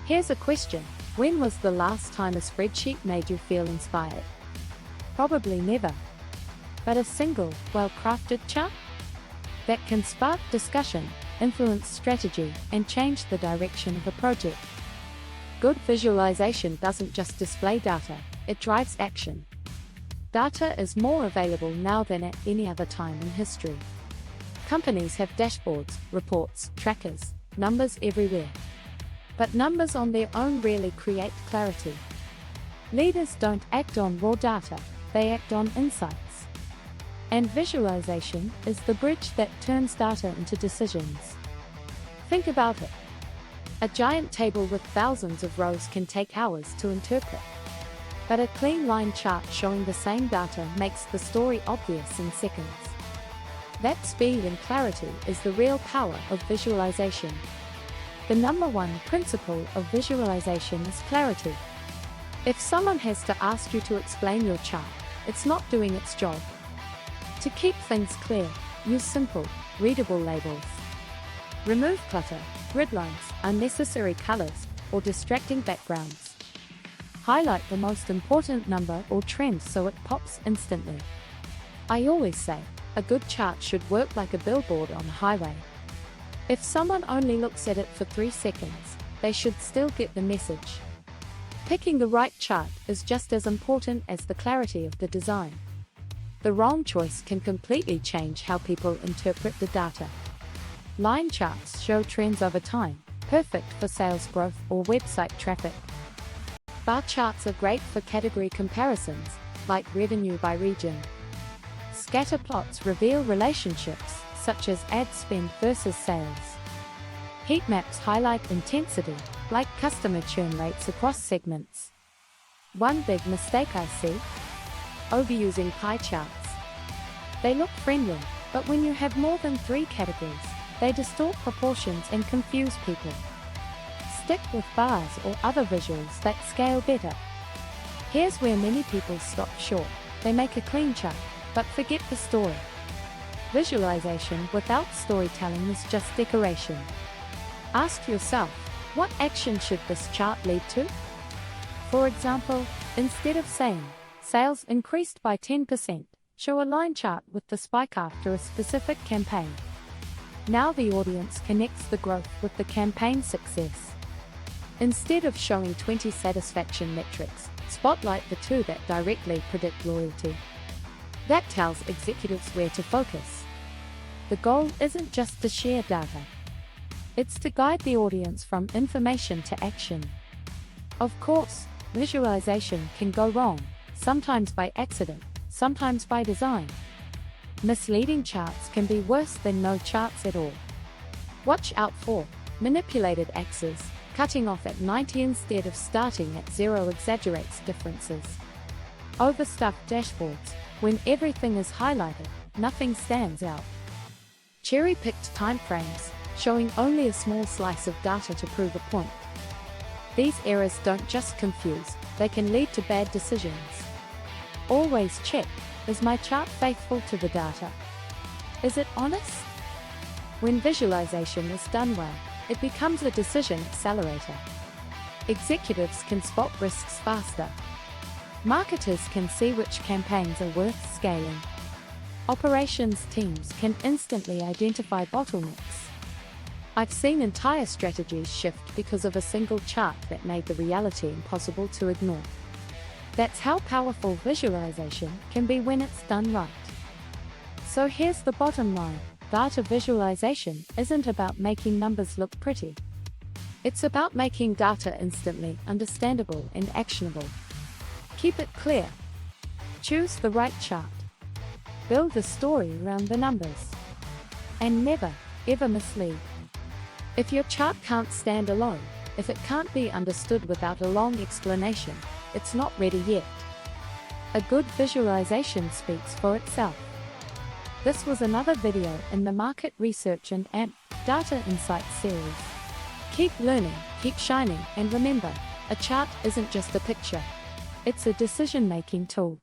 Here's a question. When was the last time a spreadsheet made you feel inspired? Probably never. But a single, well-crafted chart? That can spark discussion, influence strategy, and change the direction of a project. Good visualization doesn't just display data, it drives action. Data is more available now than at any other time in history. Companies have dashboards, reports, trackers, numbers everywhere. But numbers on their own rarely create clarity. Leaders don't act on raw data, they act on insights. And visualization is the bridge that turns data into decisions. Think about it. A giant table with thousands of rows can take hours to interpret. But a clean line chart showing the same data makes the story obvious in seconds. That speed and clarity is the real power of visualization. The number one principle of visualization is clarity. If someone has to ask you to explain your chart, it's not doing its job. To keep things clear, use simple, readable labels. Remove clutter, grid lines, unnecessary colors, or distracting backgrounds. Highlight the most important number or trend so it pops instantly. I always say, a good chart should work like a billboard on a highway. If someone only looks at it for 3 seconds, they should still get the message. Picking the right chart is just as important as the clarity of the design. The wrong choice can completely change how people interpret the data. Line charts show trends over time, perfect for sales growth or website traffic. Bar charts are great for category comparisons, like revenue by region. Scatter plots reveal relationships, such as ad spend versus sales. Heat maps highlight intensity, like customer churn rates across segments. One big mistake I see: overusing pie charts. They look friendly, but when you have more than 3 categories, they distort proportions and confuse people. Stick with bars or other visuals that scale better. Here's where many people stop short. They make a clean chart, but forget the story. Visualization without storytelling is just decoration. Ask yourself, what action should this chart lead to? For example, instead of saying, sales increased by 10%, show a line chart with the spike after a specific campaign. Now the audience connects the growth with the campaign success. Instead of showing 20 satisfaction metrics, spotlight the 2 that directly predict loyalty. That tells executives where to focus. The goal isn't just to share data. It's to guide the audience from information to action. Of course, visualization can go wrong, sometimes by accident, sometimes by design. Misleading charts can be worse than no charts at all. Watch out for manipulated axes. Cutting off at 90 instead of starting at 0 exaggerates differences. Overstuffed dashboards. When everything is highlighted, nothing stands out. Cherry-picked timeframes, showing only a small slice of data to prove a point. These errors don't just confuse, they can lead to bad decisions. Always check, is my chart faithful to the data? Is it honest? When visualization is done well, it becomes a decision accelerator. Executives can spot risks faster. Marketers can see which campaigns are worth scaling. Operations teams can instantly identify bottlenecks. I've seen entire strategies shift because of a single chart that made the reality impossible to ignore. That's how powerful visualization can be when it's done right. So here's the bottom line. Data visualization isn't about making numbers look pretty. It's about making data instantly understandable and actionable. Keep it clear. Choose the right chart. Build a story around the numbers. And never, ever mislead. If your chart can't stand alone, if it can't be understood without a long explanation, it's not ready yet. A good visualization speaks for itself. This was another video in the Market Research and AMP Data Insights series. Keep learning, keep shining, and remember, a chart isn't just a picture. It's a decision-making tool.